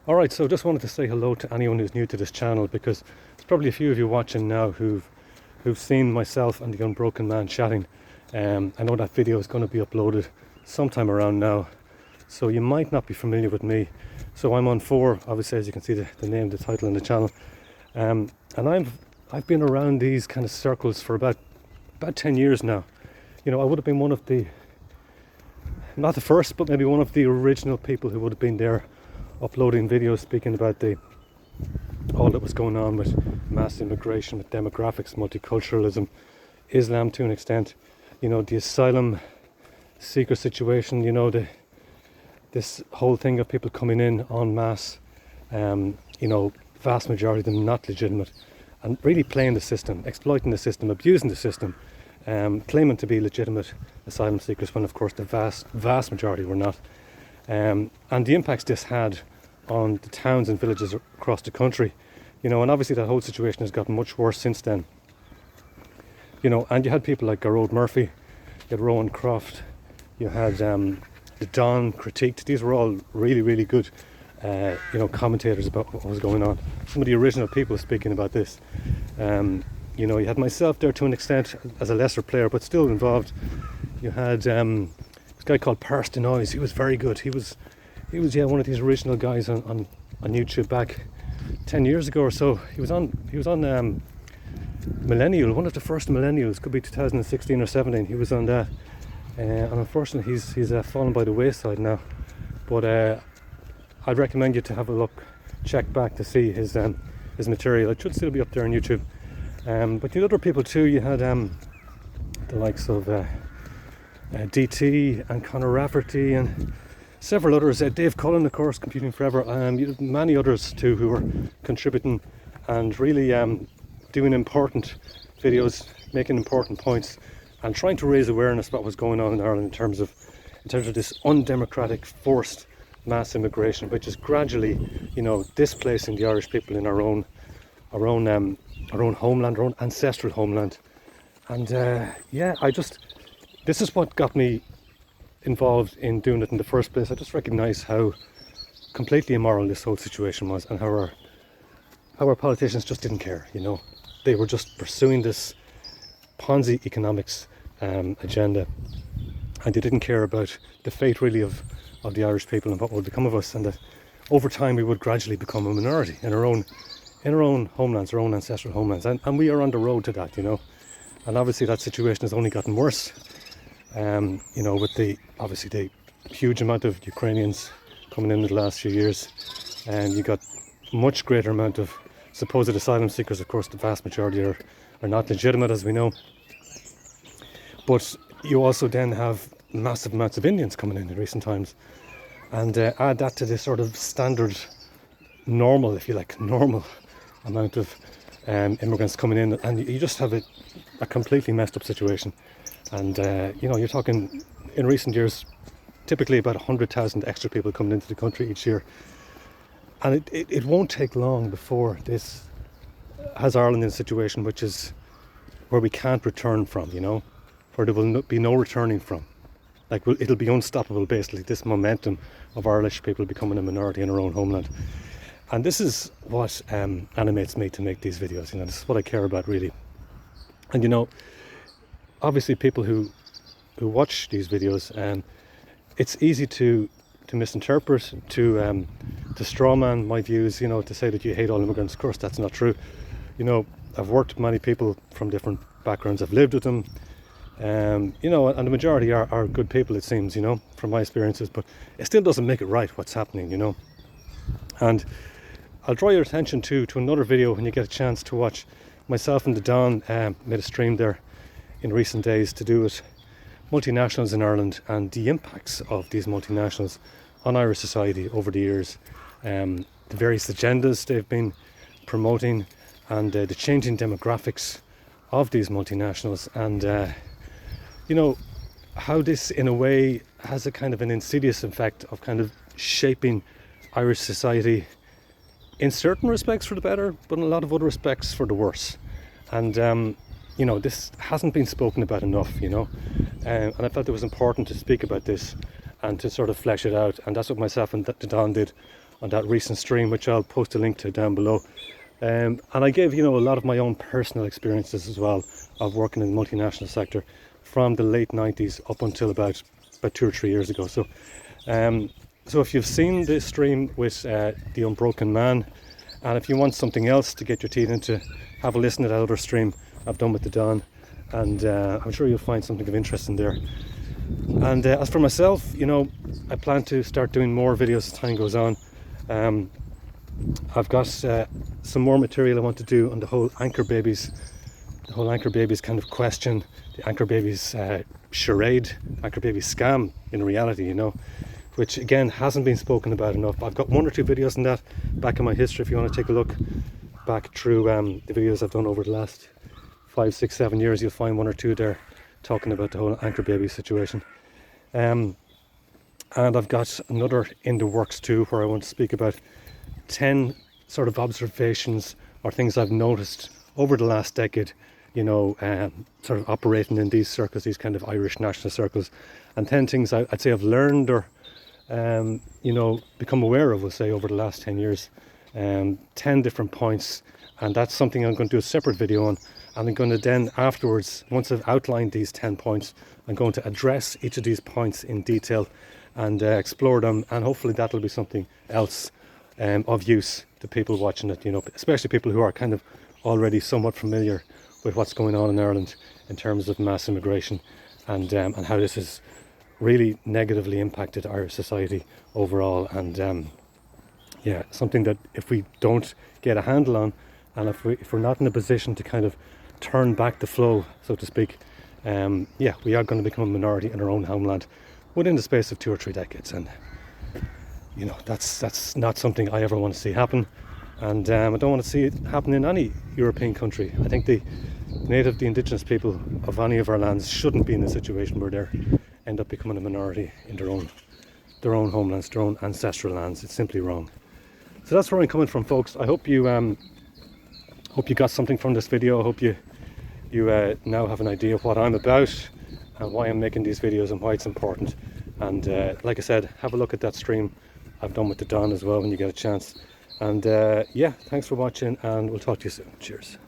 Alright, so just wanted to say hello to anyone who's new to this channel, because there's probably a few of you watching now who've seen myself and the Unbroken Man chatting. I know that video is going to be uploaded sometime around now, so you might not be familiar with me. So I'm on 4, obviously, as you can see the name, the title, and the channel. And I've been around these kind of circles for about 10 years now. You know, I would have been one of the, not the first, but maybe one of the original people who would have been there uploading videos speaking about all that was going on with mass immigration, with demographics, multiculturalism, Islam to an extent, you know, the asylum seeker situation, you know, this whole thing of people coming in en masse, you know, vast majority of them not legitimate, and really playing the system, exploiting the system, abusing the system, claiming to be legitimate asylum seekers when of course the vast majority were not. And the impacts this had on the towns and villages across the country, you know, and obviously that whole situation has gotten much worse since then. You know, and you had people like Gearóid Murphy, you had Rowan Croft, you had the Don critiqued. These were all really, really good, you know, commentators about what was going on. Some of the original people speaking about this. You know, you had myself there to an extent as a lesser player, but still involved. You had this guy called Pars Denoise. He was very good. He was one of these original guys on YouTube back 10 years ago or so. He was on Millennial, one of the first Millennials, could be 2016 or 17. He was on that, and unfortunately he's fallen by the wayside now. But I'd recommend you to have a look, check back to see his material. It should still be up there on YouTube. But you had other people too. You had the likes of DT and Conor Rafferty and several others. Dave Cullen, of course, Computing Forever. You had many others too who were contributing and really doing important videos, making important points, and trying to raise awareness about what's going on in Ireland in terms of this undemocratic, forced mass immigration, which is gradually, you know, displacing the Irish people in our own homeland, our own ancestral homeland. And yeah, this is what got me involved in doing it in the first place. I just recognise how completely immoral this whole situation was, and how our politicians just didn't care. You know, they were just pursuing this Ponzi economics agenda, and they didn't care about the fate really of the Irish people and what would become of us, and that over time we would gradually become a minority in our own homelands, our own ancestral homelands, and we are on the road to that, you know. And obviously that situation has only gotten worse, you know, with the huge amount of Ukrainians coming in the last few years, and you got much greater amount of supposed asylum seekers. Of course, the vast majority are not legitimate, as we know, but you also then have massive amounts of Indians coming in recent times, and add that to this sort of standard normal, if you like, normal amount of immigrants coming in, and you just have a completely messed up situation. And you know, you're talking in recent years typically about 100,000 extra people coming into the country each year, and it won't take long before this has Ireland in a situation which is where we can't return from, you know, where there will be no returning from. Like, it'll be unstoppable, basically, this momentum of Irish people becoming a minority in our own homeland. And this is what animates me to make these videos. You know, this is what I care about, really. And you know, obviously people who watch these videos, it's easy to misinterpret, to strawman my views, you know, to say that you hate all immigrants. Of course, that's not true. You know, I've worked with many people from different backgrounds. I've lived with them. You know, and the majority are good people, it seems, you know, from my experiences, but it still doesn't make it right what's happening, you know. And I'll draw your attention to another video when you get a chance to watch. Myself and the Don made a stream there in recent days to do with multinationals in Ireland and the impacts of these multinationals on Irish society over the years, the various agendas they've been promoting, and the changing demographics of these multinationals, and you know, how this in a way has a kind of an insidious effect of kind of shaping Irish society in certain respects for the better, but in a lot of other respects for the worse. And you know, this hasn't been spoken about enough, you know, and I felt it was important to speak about this and to sort of flesh it out. And that's what myself and Don did on that recent stream, which I'll post a link to down below. And I gave, you know, a lot of my own personal experiences as well of working in the multinational sector from the late 90s up until about 2 or 3 years ago. So so if you've seen this stream with The Unbroken Man, and if you want something else to get your teeth into, have a listen to that other stream I've done with the Don, and I'm sure you'll find something of interest in there. And as for myself, you know, I plan to start doing more videos as time goes on. I've got some more material I want to do on the whole Anchor Babies kind of question, the Anchor Babies charade, Anchor Babies scam in reality, you know, which again hasn't been spoken about enough. I've got 1 or 2 videos on that back in my history if you want to take a look back through the videos I've done over the last 5, 6, 7 years. You'll find 1 or 2 there talking about the whole Anchor Babies situation. And I've got another in the works too, where I want to speak about 10 sort of observations or things I've noticed over the last decade, you know, sort of operating in these circles, these kind of Irish national circles, and 10 things I'd say I've learned or, you know, become aware of, we'll say, over the last 10 years. 10 different points, and that's something I'm going to do a separate video on. And I'm going to then afterwards, once I've outlined these 10 points, I'm going to address each of these points in detail and explore them, and hopefully that'll be something else of use to people watching it, you know, especially people who are kind of already somewhat familiar with what's going on in Ireland in terms of mass immigration and how this has really negatively impacted Irish society overall. And yeah, something that if we don't get a handle on, and if we're not in a position to kind of turn back the flow, so to speak, yeah, we are going to become a minority in our own homeland within the space of 2 or 3 decades. And you know, that's not something I ever want to see happen, and I don't want to see it happen in any European country. I think the indigenous people of any of our lands shouldn't be in a situation where they end up becoming a minority in their own homelands, their own ancestral lands. It's simply wrong. So that's where I'm coming from, folks. I hope you got something from this video. I hope you now have an idea of what I'm about and why I'm making these videos and why it's important. And like I said, have a look at that stream I've done with the Don as well when you get a chance. And yeah, thanks for watching, and we'll talk to you soon. Cheers.